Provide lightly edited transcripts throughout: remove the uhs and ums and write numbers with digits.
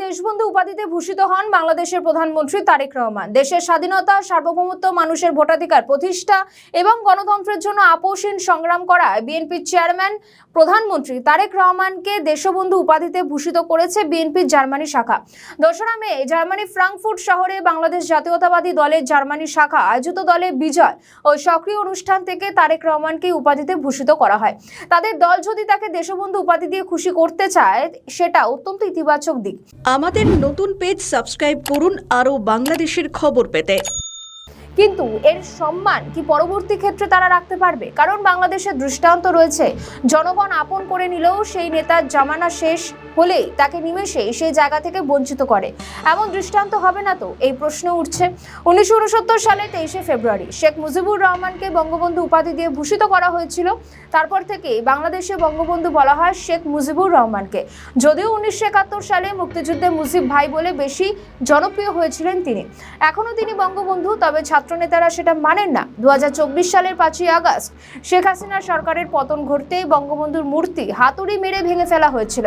দেশবন্ধু উপাধিতে ভূষিত হন বাংলাদেশের প্রধানমন্ত্রী তারেক রহমান। দেশের স্বাধীনতা, সার্বভৌমত্ব, মানুষের ভোটাধিকার প্রতিষ্ঠা এবং গণতন্ত্রের জন্য আপোষহীন সংগ্রাম করা বিএনপির চেয়ারম্যান প্রধানমন্ত্রী তারেক রহমানকে দেশবন্ধু উপাধিতে ভূষিত করেছে বিএনপির জার্মানি শাখা। 2রা মে জার্মানি ফ্রাঙ্কফুর্ট শহরে বাংলাদেশ জাতীয়তাবাদী দলের জার্মানি শাখা আয়োজিত দলে বিজয় ও সক্রিয় অনুষ্ঠান থেকে তারেক রহমানকে উপাধিতে ভূষিত করা হয়। তাদের দল যদি তাকে দেশবন্ধু উপাধি দিয়ে খুশি করতে চায়, সেটা অত্যন্ত ইতিবাচক দিক। আমাদের নতুন পেজ সাবস্ক্রাইব করুন আরও বাংলাদেশের খবর পেতে। কিন্তু এর সম্মান কি পরবর্তী ক্ষেত্রে তারা রাখতে পারবে? কারণ বাংলাদেশের দৃষ্টান্ত রয়েছে, জনগণ আপন করে নিলেও সেই নেতার জামানা শেষ হলেই তাকে নিমেষে সেই জায়গা থেকে বঞ্চিত করে। এমন দৃষ্টান্ত হবে না তো, এই প্রশ্ন উঠছে। 1969 সালে 23শে ফেব্রুয়ারি শেখ মুজিবুর রহমানকে বঙ্গবন্ধু উপাধি দিয়ে ভূষিত করা হয়েছিল। তারপর থেকে বাংলাদেশে বঙ্গবন্ধু বলা হয় শেখ মুজিবুর রহমানকে। যদিও 1971 সালে মুক্তিযুদ্ধে মুজিব ভাই বলে বেশি জনপ্রিয় হয়েছিলেন তিনি। এখনও তিনি বঙ্গবন্ধু, তবে ছাত্রনেতারা সেটা মানেন না। 2024 সালের 5ই আগস্ট শেখ হাসিনার সরকারের পতন ঘটতেই বঙ্গবন্ধুর মূর্তি হাতুড়ি মেরে ভেঙে ফেলা হয়েছিল,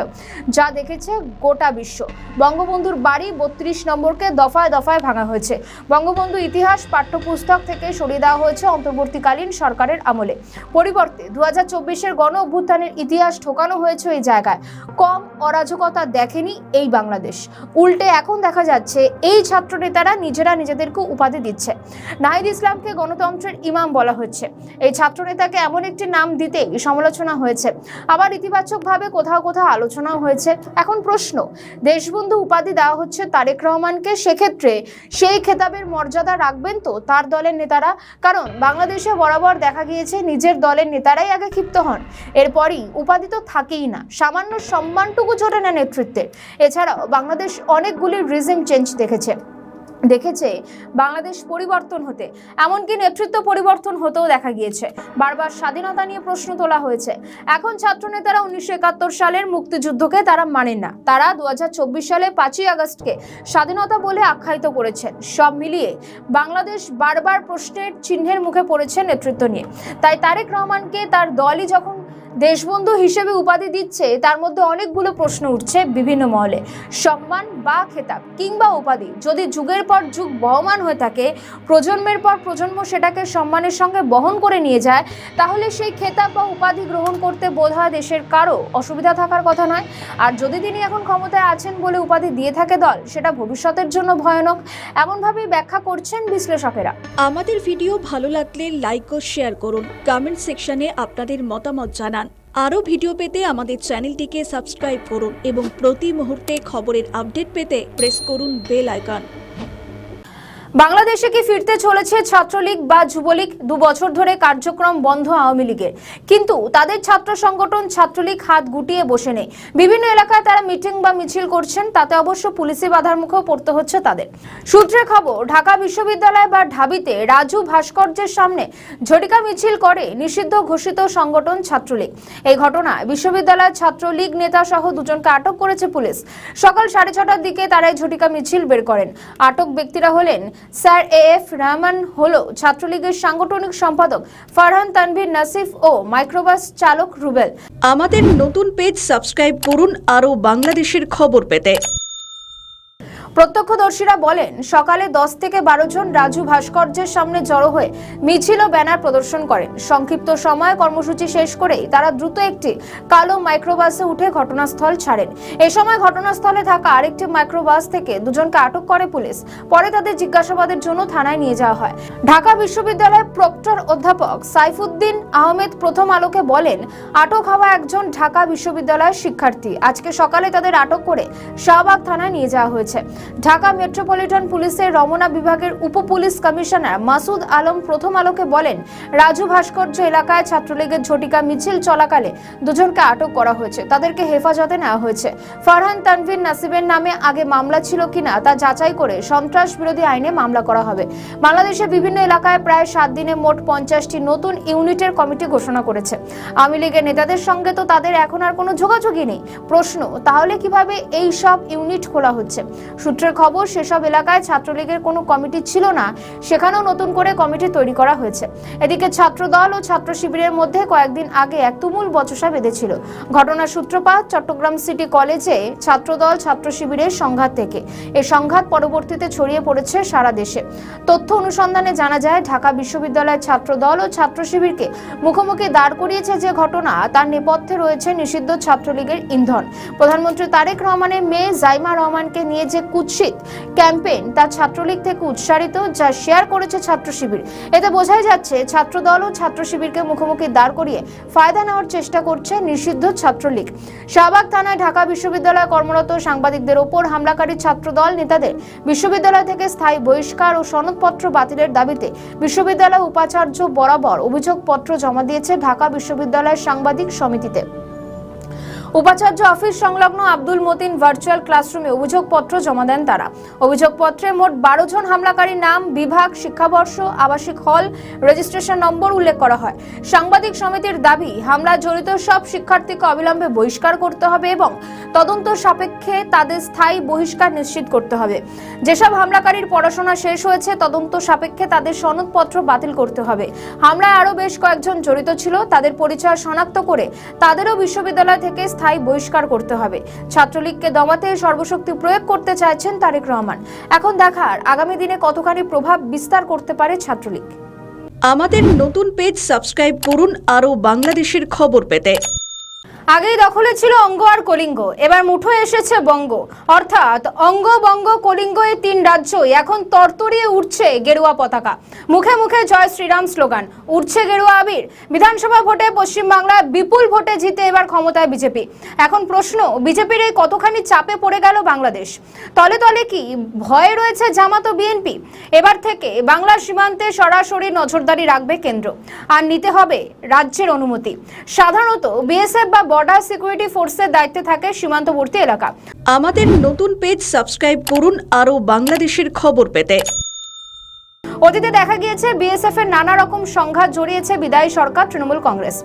যা দেখেছে গোটা বিশ্ব। বঙ্গবন্ধুর বাড়ি 32 নম্বরকে দফায় দফায় ভাঙা হয়েছে। বঙ্গবন্ধু ইতিহাস পাঠ্যপুস্তক থেকে সরিয়ে দেওয়া হয়েছে অন্তর্বর্তীকালীন সরকারের আমলে। পরিবর্তে 2024-এর গণ অভ্যুত্থানের ইতিহাস ঠোকানো হয়েছে এই জায়গায়। কম অরাজকতা দেখেনি এই বাংলাদেশ। উল্টে এখন দেখা যাচ্ছে এই ছাত্রনেতারা নিজেরা নিজেদেরকে উপাধি দিচ্ছে। নাহিদ ইসলামকে গণতন্ত্রের ইমাম বলা হচ্ছে। এই ছাত্রনেতাকে এমন একটি নাম দিতেই সমালোচনা হয়েছে, আবার ইতিবাচকভাবে কোথাও কোথাও আলোচনাও হয়েছে। এখন প্রশ্ন, দেশবন্ধু উপাধি দেওয়া হচ্ছে তারেক রহমানকে, সেক্ষেত্রে সেই খেতাবের মর্যাদা রাখবেন তো তার দলের নেতারা? কারণ বাংলাদেশে বরাবর দেখা গিয়েছে নিজের দলের নেতারাই আগে ক্ষিপ্ত হন, এরপরই উপাধি তো থাকেই না, সামান্য সম্মানটুকু জোটে না নেতৃত্বের। এছাড়াও বাংলাদেশ অনেকগুলি রিজিম চেঞ্জ দেখেছে বাংলাদেশ পরিবর্তন হতে, এমনকি নেতৃত্ব পরিবর্তন হতেও দেখা গিয়েছে। বারবার স্বাধীনতা নিয়ে প্রশ্ন তোলা হয়েছে। এখন ছাত্রনেতারা 1971 সালের মুক্তিযুদ্ধকে তারা মানেন না। তারা 2024 সালে 5ই আগস্টকে স্বাধীনতা বলে আখ্যায়িত করেছেন। সব মিলিয়ে বাংলাদেশ বারবার প্রশ্নের চিহ্নের মুখে পড়েছে নেতৃত্ব নিয়ে। তাই তারেক রহমানকে তার দলই যখন দেশবন্ধু হিসেবে উপাধি দিচ্ছে, তার মধ্যে অনেকগুলো প্রশ্ন উঠছে বিভিন্ন মহলে। সম্মান বা খেতাব কিংবা উপাধি যদি যুগের পর যুগ বহমান হয়ে থাকে, প্রজন্মের পর প্রজন্ম সেটাকে সম্মানের সঙ্গে বহন করে নিয়ে যায়, তাহলে সেই খেতাব বা উপাধি গ্রহণ করতে বোধহয় দেশের কারো অসুবিধা থাকার কথা নয়। আর যদি তিনি এখন ক্ষমতায় আছেন বলে উপাধি দিয়ে থাকে দল, সেটা ভবিষ্যতের জন্য ভয়ানক, এমনভাবেই ব্যাখ্যা করছেন বিশ্লেষকেরা। আমাদের ভিডিও ভালো লাগলে লাইক ও শেয়ার করুন, কমেন্ট সেকশনে আপনাদের মতামত জানান। আরও ভিডিও পেতে আমাদের চ্যানেলটিকে সাবস্ক্রাইব করুন এবং প্রতি মুহূর্তে খবরের আপডেট পেতে প্রেস করুন বেল আইকন। বাংলাদেশে কি ফিরতে চলেছে ছাত্রলীগ বা যুবলীগ? 2 বছর ধরে কার্যক্রম বন্ধ আওয়ামী লীগের, কিন্তু তাদের ছাত্র সংগঠন ছাত্রলীগ হাত গুটিয়ে বসে নেই। বিভিন্ন এলাকায় তারা মিটিং বা মিছিল করছেন, তাতে অবশ্য পুলিশি বাধার মুখেও পড়তে হচ্ছে তাদের। সূত্রে খবর, ঢাকা বিশ্ববিদ্যালয় বা ঢাবিতে রাজু ভাস্কর্যের সামনে ঝটিকা মিছিল করে নিষিদ্ধ ঘোষিত সংগঠন ছাত্রলীগ। এই ঘটনায় বিশ্ববিদ্যালয়ের ছাত্রলীগ নেতা সহ 2জনকে আটক করেছে পুলিশ। সকাল 6:30টার দিকে তারা এই ঝটিকা মিছিল বের করেন। আটক ব্যক্তিরা হলেন স্যার এএফ রহমান, হলো ছাত্রলীগের সাংগঠনিক সম্পাদক ফারহান তানভীর নাসিফ ও মাইক্রোবাস চালক রুবেল। আমাদের নতুন পেজ সাবস্ক্রাইব করুন আরও বাংলাদেশের খবর পেতে। প্রত্যক্ষদর্শীরা বলেন, সকালে 10 থেকে 12 জন রাজু ভাস্কর্যের সামনে জড়ো হয়ে মিছিল ও ব্যানার প্রদর্শন করেন। সংক্ষিপ্ত সময়ে কর্মসূচি শেষ করেই তারা দ্রুত একটি কালো মাইক্রোবাসে উঠে ঘটনাস্থল ছাড়েন। এ সময় ঘটনাস্থলে থাকা আরেকটি মাইক্রোবাস থেকে 2জনকে আটক করে পুলিশ। পরে তাদের জিজ্ঞাসাবাদের জন্য থানায় নিয়ে যাওয়া হয়। ঢাকা বিশ্ববিদ্যালয়ের প্রক্টর অধ্যাপক সাইফুদ্দিন আহমেদ প্রথম আলোকে বলেন, আটক হওয়া একজন ঢাকা বিশ্ববিদ্যালয়ের শিক্ষার্থী। আজকে সকালে তাদের আটক করে শাহবাগ থানায় নিয়ে যাওয়া হয়েছে। ঢাকা মেট্রোপলিটন পুলিশের রমনা বিভাগের উপ পুলিশ কমিশনার মাসুদ আলম প্রথম আলোকে বলেন, রাজু ভাস্কর্য এলাকায় ছাত্রলীগের ঝটিকা মিছিল চলাকালে 2জনকে আটক করা হয়েছে, তাদেরকে হেফাজতে নেওয়া হয়েছে। ফারহান তানভীর নাসিবের নামে আগে মামলা ছিল কিনা তা যাচাই করে সন্ত্রাস বিরোধী আইনে মামলা করা হবে। বাংলাদেশের বিভিন্ন এলাকায় প্রায় 7 দিনে মোট 50টি নতুন ইউনিটের কমিটি ঘোষণা করেছে আওয়ামী লীগের নেতাদের সঙ্গে। তো তাদের এখন আর কোনো যোগাযোগই নেই। প্রশ্ন, তাহলে কিভাবে এই সব ইউনিট খোলা হচ্ছে? সূত্রের খবর, সেসব এলাকায় ছাত্রলীগের কোনো কমিটি ছিল না, সেখানেও নতুন করে কমিটি তৈরি করা হয়েছে। এদিকে ছাত্রদল ও ছাত্র শিবিরের মধ্যে কয়েকদিন আগে এক তুমুল বচসা বেঁধেছিল। ঘটনার সূত্রপাত চট্টগ্রাম সিটি কলেজে ছাত্রদল ছাত্র শিবিরের সংঘাত থেকে। এই সংঘাত পরবর্তীতে ছড়িয়ে পড়েছে সারা দেশে। তথ্য অনুসন্ধানে জানা যায়, ঢাকা বিশ্ববিদ্যালয়ের ছাত্রদল ও ছাত্র শিবিরকে মুখোমুখি দাঁড় করিয়েছে যে ঘটনা, তার নেপথ্যে রয়েছে নিষিদ্ধ ছাত্রলীগের ইন্ধন। প্রধানমন্ত্রী তারেক রহমানের মেয়ে জাইমা রহমানকে নিয়ে যে কুৎসিত ক্যাম্পেইন, তা ছাত্রলীগ থেকে উৎসারিত, যা শেয়ার করেছে ছাত্র শিবির। এতে বোঝাই যাচ্ছে ছাত্রদল ও ছাত্র শিবিরকে মুখোমুখি দাঁড় করিয়ে ফায়দা নেওয়ার চেষ্টা করছে নিষিদ্ধ ছাত্রলীগ। শাহবাগ থানায় ঢাকা বিশ্ববিদ্যালয়ে কর্মরত সাংবাদিকদের ওপর হামলাকারী ছাত্রদল নেতাদের বিশ্ববিদ্যালয় থেকে স্থায়ী বহিষ্কার ও সনদপত্র বাতিলের দাবিতে বিশ্ববিদ্যালয় উপাচার্য বরাবর অভিযোগপত্র জমা দিয়েছে ঢাকা বিশ্ববিদ্যালয়ের সাংবাদিক সমিতিতে। উপাচার্য অফিস সংলগ্ন আব্দুল মতিন ভার্চুয়াল ক্লাসরুমে অভিযোগপত্র জমা দেন তারা। অভিযোগপত্রে মোট 12 জন হামলাকারীর নাম, বিভাগ, শিক্ষাবর্ষ, আবাসিক হল, রেজিস্ট্রেশন নম্বর উল্লেখ করা হয়। সাংবাদিক সমিতির দাবি, হামলায় জড়িত সব শিক্ষার্থীকে অবিলম্বে বহিষ্কার করতে হবে এবং তদন্ত সাপেক্ষে তাদের স্থায়ী বহিষ্কার নিশ্চিত করতে হবে। যেসব হামলাকারীর পড়াশোনা শেষ হয়েছে, তদন্ত সাপেক্ষে তাদের সনদপত্র বাতিল করতে হবে। হামলায় আরও বেশ কয়েকজন জড়িত ছিল, তাদের পরিচয় শনাক্ত করে তাদেরও বিশ্ববিদ্যালয় থেকে স্থায়ী বহিষ্কার করতে হবে। ছাত্রলীগকে দমাতে সর্বশক্তি প্রয়োগ করতে চাইছেন তারেক রহমান। এখন দেখার আগামী দিনে কতখানি প্রভাব বিস্তার করতে পারে ছাত্রলীগ। আমাদের নতুন পেজ সাবস্ক্রাইব করুন আরও বাংলাদেশের খবর পেতে। আগেই দখলে ছিল অঙ্গ আর কলিঙ্গ, এবার মুঠোয় এসেছে বঙ্গ। অর্থাৎ অঙ্গ, বঙ্গ, কলিঙ্গ, এই তিন রাজ্যই এখন তরতরিয়ে উঠছে গেরুয়া পতাকা। মুখে মুখে জয় শ্রীরাম স্লোগান, উঠছে গেরুয়া আবির। বিধানসভা ভোটে পশ্চিমবাংলায় বিপুল ভোটে জিতে এবার ক্ষমতায় বিজেপি। এখন প্রশ্ন, বিজেপির এই কতখানি চাপে পড়ে গেল বাংলাদেশ? তলে তলে কি ভয়ে রয়েছে জামাত ও বিএনপি? এবার থেকে বাংলার সীমান্তে সরাসরি নজরদারি রাখবে কেন্দ্র, আর নিতে হবে রাজ্যের অনুমতি। সাধারণত বিএসএফ বা বর্ডার সিকিউরিটি ফোর্সের দায়িত্বে থাকে সীমান্তবর্তী এলাকা। আমাদের নতুন পেজ সাবস্ক্রাইব করুন আরও বাংলাদেশের খবর পেতে। অতীতে দেখা গিয়েছে বিএসএফ এর নানা রকম সংঘাত জড়িয়েছে বিদায়ী সরকার তৃণমূল কংগ্রেস।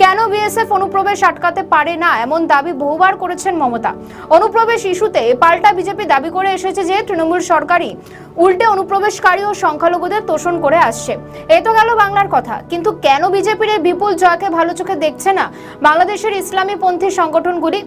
কেন বিএসএফ অনুপ্রবেশ আটকাতে পারে না, এমন দাবি বহুবার করেছেন মমতা। অনুপ্রবেশ ইস্যুতে পাল্টা বিজেপি দাবি করে এসেছে যে তৃণমূল সরকারই উল্টে অনুপ্রবেশকারী ও সংখ্যালঘুদের তোষণ করে আসছে। এ তো গেল বাংলার কথা, কিন্তু কেন বিজেপির এই বিপুল জয়কে ভালো চোখে দেখছে না বাংলাদেশের ইসলামী পন্থী সংগঠনগুলি?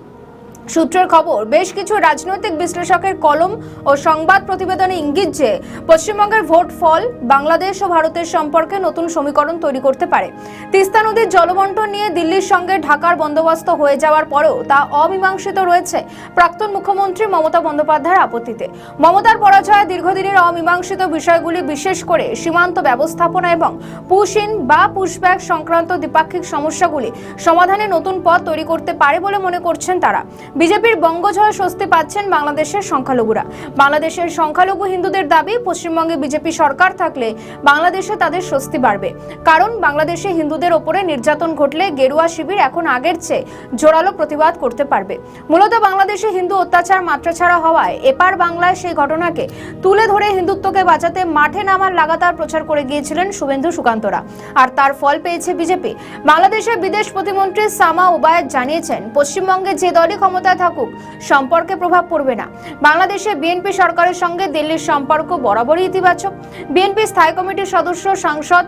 সূত্রের খবর, বেশ কিছু রাজনৈতিক বিশ্লেষকের কলম ও সংবাদ প্রতিবেদনে ইঙ্গিত যে পশ্চিমবঙ্গের ভোট ফল বাংলাদেশ ও ভারতের সম্পর্কে নতুন সমীকরণ তৈরি করতে পারে। তিস্তা নদীর জলবন্টন নিয়ে দিল্লির সঙ্গে ঢাকার বন্দোবস্ত হয়ে যাওয়ার পরেও তা অমীমাংসিত রয়েছে প্রাক্তন মুখ্যমন্ত্রী মমতা বন্দ্যোপাধ্যায়ের আপত্তিতে। মমতার পরাজয়ে দীর্ঘদিনের অমীমাংসিত বিষয়গুলি, বিশেষ করে সীমান্ত ব্যবস্থাপনা এবং পুশ ইন বা পুশব্যাক সংক্রান্ত দ্বিপাক্ষিক সমস্যাগুলি সমাধানে নতুন পথ তৈরি করতে পারে বলে মনে করছেন তারা। বিজেপির বঙ্গজয়ে স্বস্তি পাচ্ছেন বাংলাদেশের সংখ্যালঘুরা। বাংলাদেশের সংখ্যালঘু হিন্দুদের দাবি, পশ্চিমবঙ্গে বিজেপি সরকার থাকলে বাংলাদেশে তাদের স্বস্তি বাড়বে। কারণ বাংলাদেশে হিন্দুদের ওপরে নির্যাতন ঘটলে গেরুয়া শিবির এখন আগের চেয়ে জোরালো প্রতিবাদ করতে পারবে। মূলত বাংলাদেশে হিন্দু অত্যাচার মাত্রাছাড়া হওয়ায় এপার বাংলায় সেই ঘটনাকে তুলে ধরে হিন্দুত্বকে বাঁচাতে মাঠে নামার লাগাতার প্রচার করে গিয়েছিলেন শুভেন্দু সুকান্তরা, আর তার ফল পেয়েছে বিজেপি। বাংলাদেশের বিদেশ প্রতিমন্ত্রী সামা ওবায়েদ জানিয়েছেন, পশ্চিমবঙ্গে যে দলই ক্ষমতায় থাকুক সম্পর্কে প্রভাব পড়বে না। বাংলাদেশে বিএনপি সরকারের সঙ্গে দিল্লির সম্পর্ক বরাবরই ইতিবাচক। বিএনপি স্থায়ী কমিটির সদস্য সাংসদ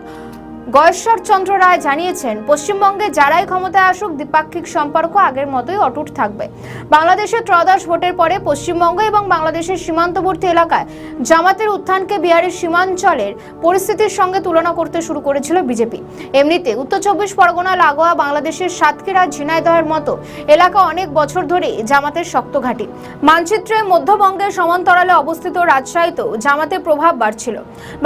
গয়েশ্বর চন্দ্র রায় জানিয়েছেন, পশ্চিমবঙ্গে যারাই ক্ষমতায় আসুক দ্বিপাক্ষিক সম্পর্ক আগের মতোই অটুট থাকবে। বাংলাদেশের ত্রয়োদশ ভোটের পরে পশ্চিমবঙ্গ এবং বাংলাদেশের সীমান্তবর্তী এলাকায় জামাতের উত্থানকে বিহারের সীমাঞ্চলের পরিস্থিতির সঙ্গে তুলনা করতে শুরু করেছিল বিজেপি। এমনিতে উত্তর 24 পরগনা লাগোয়া বাংলাদেশের সাতক্ষীরা, ঝিনাইদহের মতো এলাকা অনেক বছর ধরে জামাতের শক্ত ঘাঁটি। মানচিত্রে মধ্যবঙ্গের সমান্তরালে অবস্থিত রাজশাহীতেও জামাতের প্রভাব বাড়ছিল।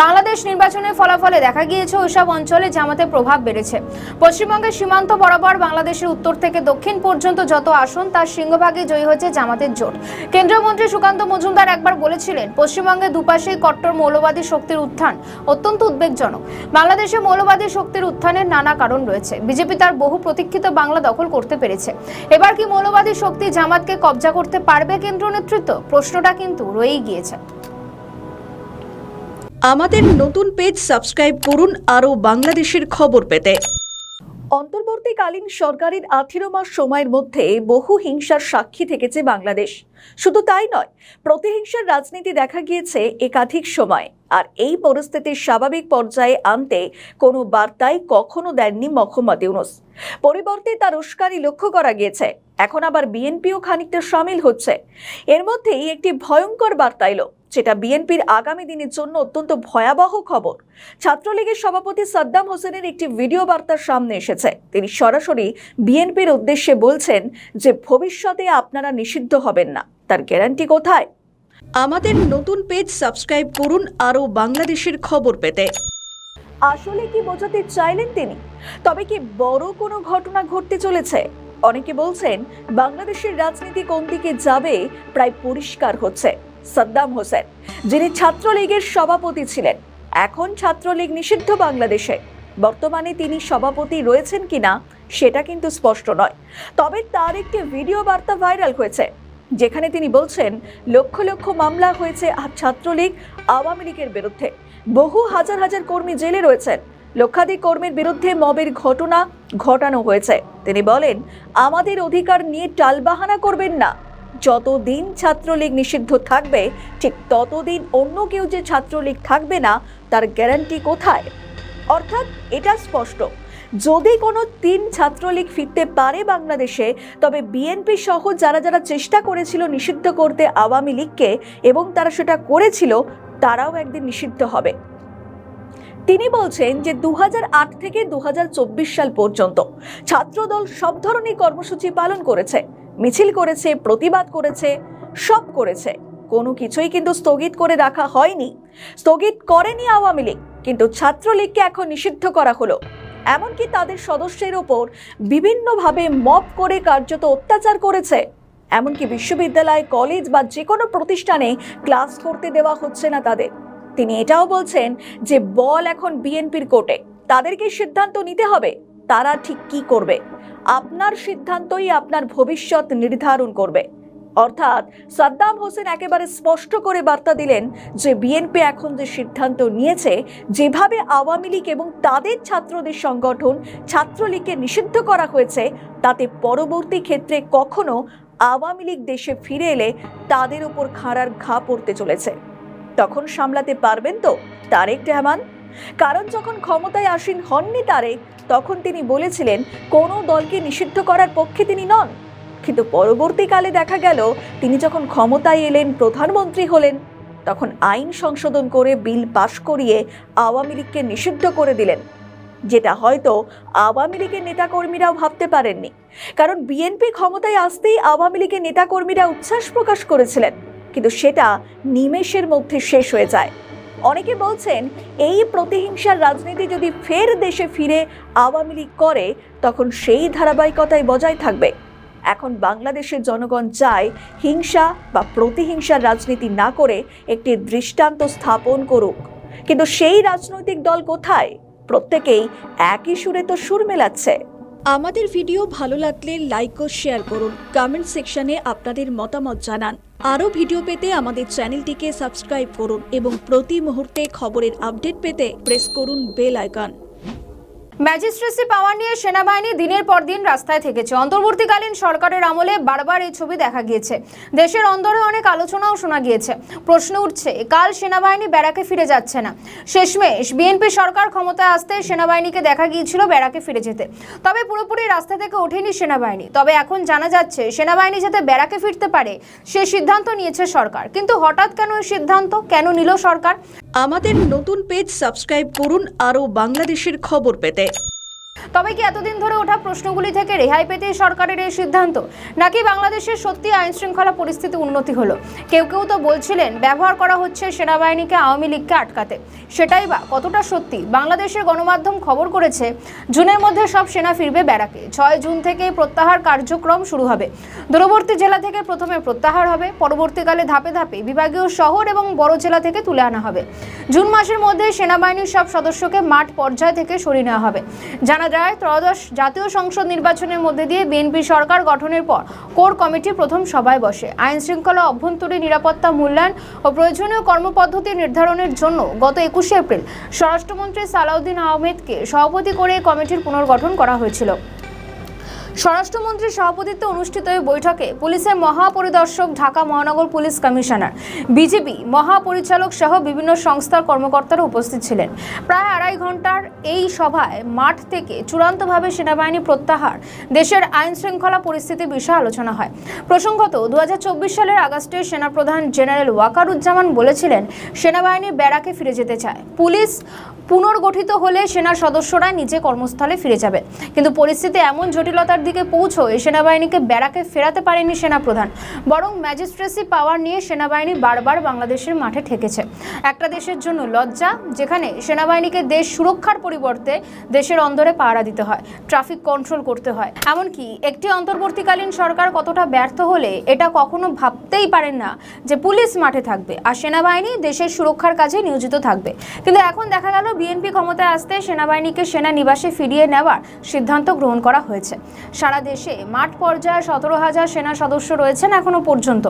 বাংলাদেশ নির্বাচনের ফলাফলে দেখা গিয়েছে ওইসব অঞ্চলে জামাতের প্রভাব বেড়েছে। পশ্চিমবঙ্গের সীমান্ত বরাবর বাংলাদেশের উত্তর থেকে দক্ষিণ পর্যন্ত যত আসন, তার সিংহভাগে জয়ী হয়েছে জামাতের জোট। কেন্দ্রীয় মন্ত্রী সুকান্ত মজুমদার একবার বলেছিলেন, পশ্চিমবঙ্গে দুপাশেই কট্টর মৌলবাদী শক্তির উত্থান অত্যন্ত উদ্বেগজনক। বাংলাদেশে মৌলবাদী শক্তির উত্থানের নানা কারণ রয়েছে। বিজেপি তার বহু প্রতীক্ষিত বাংলা দখল করতে পেরেছে। এবার কি মৌলবাদী শক্তি জামাতকে কবজা করতে পারবে কেন্দ্র নেতৃত্ব? প্রশ্নটা কিন্তু রয়েই গিয়েছে। আমাদের নতুন পেজ সাবস্ক্রাইব করুন আরও বাংলাদেশের খবর পেতে। অন্তর্বর্তীকালীন সরকারের 18 মাস সময়ের মধ্যে বহু হিংসার সাক্ষী থেকেছে বাংলাদেশ। শুধু তাই নয়, প্রতিহিংসার রাজনীতি দেখা গিয়েছে একাধিক সময়। আর এই পরিস্থিতির স্বাভাবিক পর্যায়ে আনতে কোনো বার্তাই কখনো দেননি মোহাম্মদ ইউনূস। পরিবর্তে তার উস্কানি লক্ষ্য করা গিয়েছে। এখন আবার বিএনপিও খানিকটা সামিল হচ্ছে। এর মধ্যেই একটি ভয়ঙ্কর বার্তা এলো, যেটা বিএনপির আগামী দিনের জন্য অত্যন্ত ভয়াবহ খবর। ছাত্রলীগের সভাপতি সাদ্দাম হোসেনের একটি ভিডিও বার্তা সামনে এসেছে। তিনি সরাসরি বিএনপির উদ্দেশ্যে বলছেন যে ভবিষ্যতে আপনারা নিষিদ্ধ হবেন না। তার গ্যারান্টি কোথায়? আমাদের নতুন পেজ সাবস্ক্রাইব করুন আরও বাংলাদেশের খবর পেতে। আসলে কি বোঝাতে চাইলেন তিনি? তবে কি বড় কোনো ঘটনা ঘটতে চলেছে? অনেকে বলছেন বাংলাদেশের রাজনীতি কোন দিকে যাবে প্রায় পরিষ্কার হচ্ছে। সাদ্দাম হোসেন, যিনি ছাত্রলীগের সভাপতি ছিলেন, এখন ছাত্রলীগ নিষিদ্ধ বাংলাদেশে। বর্তমানে তিনি সভাপতি রয়েছেন কিনা সেটা কিন্তু স্পষ্ট নয়। তবে তার একটি ভিডিও বার্তা ভাইরাল হয়েছে, যেখানে তিনি বলছেন লক্ষ লক্ষ মামলা হয়েছে ছাত্রলীগ আওয়ামী লীগের বিরুদ্ধে। বহু হাজার হাজার কর্মী জেলে রয়েছেন। লক্ষাধিক কর্মীর বিরুদ্ধে মবের ঘটনা ঘটানো হয়েছে। তিনি বলেন, আমাদের অধিকার নিয়ে টালবাহানা করবেন না। যতদিন ছাত্রলীগ নিষিদ্ধ থাকবে, ঠিক ততদিন অন্য কেউ যে ছাত্রলীগ থাকবে না তার গ্যারান্টি কোথায়? অর্থাৎ এটা স্পষ্ট, যদি কোনো ছাত্রলীগ ফিরতে পারে বাংলাদেশে, তবে বিএনপি সহ যারা যারা চেষ্টা করেছিল নিষিদ্ধ করতে আওয়ামী লীগকে, এবং তারা সেটা করেছিল, তারাও একদিন নিষিদ্ধ হবে। তিনি বলছেন যে 2008 থেকে 2024 সাল পর্যন্ত ছাত্রদল সব ধরনের কর্মসূচি পালন করেছে, মিছিল করেছে, প্রতিবাদ করেছে, সব করেছে। কোনো কিছুই কিন্তু স্থগিত করে রাখা হয়নি। স্থগিত করেনি আওয়ামী লীগ, কিন্তু ছাত্রলীগকে এখন নিষিদ্ধ করা হলো। এমনকি তাদের সদস্যের ওপর বিভিন্নভাবে মব করে কার্যত অত্যাচার করেছে। এমনকি বিশ্ববিদ্যালয়, কলেজ বা যে কোনো প্রতিষ্ঠানে ক্লাস করতে দেওয়া হচ্ছে না তাদের। তিনি এটাও বলছেন যে বল এখন বিএনপির কোর্টে, তাদেরকে সিদ্ধান্ত নিতে হবে তারা ঠিক কি করবে। আপনার সিদ্ধান্তই আপনার ভবিষ্যৎ নির্ধারণ করবে। অর্থাৎ সাদ্দাম হোসেন একেবারে স্পষ্ট করে বার্তা দিলেন যে বিএনপি এখন যে সিদ্ধান্ত নিয়েছে, যেভাবে আওয়ামী লীগ এবং তাদের ছাত্রদের সংগঠন ছাত্রলীগকে নিষিদ্ধ করা হয়েছে, তাতে পরবর্তী ক্ষেত্রে কখনো আওয়ামী লীগ দেশে ফিরে এলে তাদের উপর খাড়ার ঘা পড়তে চলেছে। তখন সামলাতে পারবেন তো তারেক রহমান? কারণ যখন ক্ষমতায় আসীন হননি তারেক, তখন তিনি বলেছিলেন কোনো দলকে নিষিদ্ধ করার পক্ষে তিনি নন। কিন্তু পরবর্তীকালে দেখা গেল তিনি যখন ক্ষমতায় এলেন, প্রধানমন্ত্রী হলেন, তখন আইন সংশোধন করে বিল পাশ করিয়ে আওয়ামী লীগকে নিষিদ্ধ করে দিলেন, যেটা হয়তো আওয়ামী লীগের নেতাকর্মীরাও ভাবতে পারেননি। কারণ বিএনপি ক্ষমতায় আসতেই আওয়ামী লীগের নেতাকর্মীরা উচ্ছ্বাস প্রকাশ করেছিলেন, কিন্তু সেটা নিমেষের মধ্যে শেষ হয়ে যায়। অনেকে বলছেন এই প্রতিহিংসার রাজনীতি যদি ফের দেশে ফিরে আওয়ামী লীগ করে, তখন সেই ধারাবাহিকতাই বজায় থাকবে। এখন বাংলাদেশের জনগণ চায় হিংসা বা প্রতিহিংসার রাজনীতি না করে একটি দৃষ্টান্ত স্থাপন করুক। কিন্তু সেই রাজনৈতিক দল কোথায়? প্রত্যেকেই একই সুরে তো সুর মেলাচ্ছে। আমাদের ভিডিও ভালো লাগলে লাইক ও শেয়ার করুন। কমেন্ট সেকশনে আপনাদের মতামত জানান। আরও ভিডিও পেতে আমাদের চ্যানেলটিকে সাবস্ক্রাইব করুন এবং প্রতি মুহূর্তে খবরের আপডেট পেতে প্রেস করুন বেল আইকন। ম্যাজিস্ট্রেসি পাওয়ার নিয়ে সেনাবাহিনী দিনের পর দিন রাস্তায় থেকেছে। অন্তর্বর্তীকালীন সরকারের আমলে বারবার এই ছবি দেখা গিয়েছে। দেশের অন্দরে অনেক আলোচনাও শোনা গিয়েছে। প্রশ্ন উঠছে, কাল সেনাবাহিনী ব্যারাকে ফিরে যাচ্ছে না। শেষমেশ বিএনপি সরকার ক্ষমতায় আসতে সেনাবাহিনীকে দেখা গিয়েছিল ব্যারাকে ফিরে যেতে। তবে পুরোপুরি রাস্তা থেকে ওঠেনি সেনাবাহিনী। তবে এখন জানা যাচ্ছে সেনাবাহিনী যাতে ব্যারাকে ফিরতে পারে সে সিদ্ধান্ত নিয়েছে সরকার। কিন্তু হঠাৎ কেন এই সিদ্ধান্ত কেন নিল সরকার? আমাদের নতুন পেজ সাবস্ক্রাইব করুন আরও বাংলাদেশের খবর পেতে। তবে কি এতদিন ধরে ওঠা প্রশ্নগুলি থেকে রেহাই পেতে সরকারের এই সিদ্ধান্ত, নাকি বাংলাদেশের সত্যি আইন শৃঙ্খলা পরিস্থিতি উন্নতি হলো? কেউ কেউ তো বলছিলেন ব্যবহার করা হচ্ছে সেনাবাহিনীকে আওয়ামী লীগকে আটকাতে। সেটাই বা কতটা সত্যি? বাংলাদেশের গণমাধ্যম খবর করেছে জুনের মধ্যে সব সেনা ফিরবে ব্যারাকে। 6 জুন থেকে প্রত্যাহার কার্যক্রম শুরু হবে। দূরবর্তী জেলা থেকে প্রথমে প্রত্যাহার হবে, পরবর্তীকালে ধাপে ধাপে বিভাগীয় শহর এবং বড় জেলা থেকে তুলে আনা হবে। জুন মাসের মধ্যে সেনাবাহিনীর সব সদস্যকে মাঠ পর্যায় থেকে সরিয়ে নেওয়া হবে। জানা যায় ত্রয়োদশ জাতীয় সংসদ নির্বাচনের মধ্যে দিয়ে বিএনপি সরকার গঠনের পর কোর কমিটি প্রথম সভায় বসে। আইন শৃঙ্খলা, অভ্যন্তরীণ নিরাপত্তা মূল্যায়ন ও প্রয়োজনীয় কর্মপদ্ধতি নির্ধারণের জন্য গত 21শে এপ্রিল স্বরাষ্ট্রমন্ত্রী সালাউদ্দিন আহমেদকে সভাপতি করে কমিটির পুনর্গঠন করা হয়েছিল। স্বরাষ্ট্রমন্ত্রীর সভাপতিত্বে অনুষ্ঠিত এই বৈঠকে পুলিশের মহাপরিদর্শক, ঢাকা মহানগর পুলিশ কমিশনার, বিজিবি মহাপরিচালক সহ বিভিন্ন সংস্থার কর্মকর্তারা উপস্থিত ছিলেন। প্রায় 2.5 ঘন্টার এই সভায় মাঠ থেকে চূড়ান্তভাবে সেনাবাহিনী প্রত্যাহার, দেশের আইন শৃঙ্খলা পরিস্থিতি বিষয়ে আলোচনা হয়। প্রসঙ্গত 2024 সালের আগস্টে সেনাপ্রধান জেনারেল ওয়াকারুজ্জামান বলেছিলেন সেনাবাহিনী ব্যারাকে ফিরে যেতে চায়। পুলিশ পুনর্গঠিত হলে সেনা সদস্যরা নিজে কর্মস্থলে ফিরে যাবে, কিন্তু পরিস্থিতি এমন জটিলতার দিকে পৌঁছয় সেনাবাহিনীকে ব্যারাকে ফেরাতে পারেনি সেনাপ্রধান, বরং ম্যাজিস্ট্রেসি পাওয়ার নিয়ে সেনাবাহিনী বারবার বাংলাদেশের মাঠে ঠেকেছে। একটা দেশের জন্য লজ্জা, যেখানে সেনাবাহিনীকে দেশ সুরক্ষার পরিবর্তে দেশের অন্দরে পাহারা দিতে হয়, ট্রাফিক কন্ট্রোল করতে হয়। এমনকি একটি অন্তর্বর্তীকালীন সরকার কতটা ব্যর্থ হলে এটা কখনো ভাবতেই পারেন না যে পুলিশ মাঠে থাকবে আর সেনাবাহিনী দেশের সুরক্ষার কাজে নিয়োজিত থাকবে। কিন্তু এখন দেখা গেল বিএনপি ক্ষমতায় আসতে সেনাবাহিনীকে সেনানিবাসে ফিরিয়ে নেওয়ার সিদ্ধান্ত গ্রহণ করা হয়েছে। সারা দেশে মাঠ পর্যায়ে 17,000 সেনা সদস্য রয়েছেন এখনো পর্যন্ত।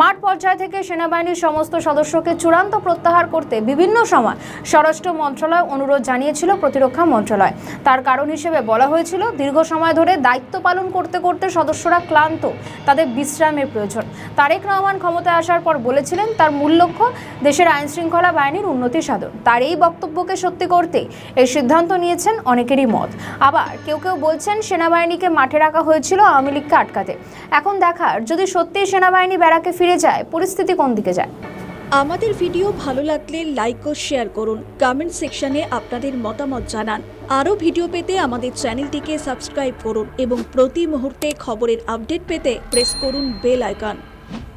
মাঠ পর্যায় থেকে সেনাবাহিনীর সমস্ত সদস্যকে চূড়ান্ত প্রত্যাহার করতে বিভিন্ন সময় স্বরাষ্ট্র মন্ত্রণালয় অনুরোধ জানিয়েছিল প্রতিরক্ষা মন্ত্রণালয়। তার কারণ হিসেবে বলা হয়েছিল দীর্ঘ সময় ধরে দায়িত্ব পালন করতে করতে সদস্যরা ক্লান্ত, তাদের বিশ্রামের প্রয়োজন। তারেক রহমান ক্ষমতায় আসার পর বলেছিলেন তার মূল লক্ষ্য দেশের আইন শৃঙ্খলা বাহিনীর উন্নতি সাধন। তার এই বক্তব্যকে সত্যি করতে এই সিদ্ধান্ত নিয়েছেন অনেকেরই মত। আবার কেউ কেউ বলছেন সেনাবাহিনীকে মাঠে রাখা হয়েছিল আওয়ামী লীগকে আটকাতে। এখন দেখার যদি সত্যি সেনাবাহিনী ব্যারাকে ফিরে যায় পরিস্থিতি কোন দিকে যায়। আমাদের ভিডিও ভালো লাগলে লাইক ও শেয়ার করুন, কমেন্ট সেকশনে আপনাদের মতামত জানান। আরও ভিডিও পেতে আমাদের চ্যানেলটিকে সাবস্ক্রাইব করুন এবং প্রতি মুহূর্তে খবরের আপডেট পেতে প্রেস করুন বেল আইকন।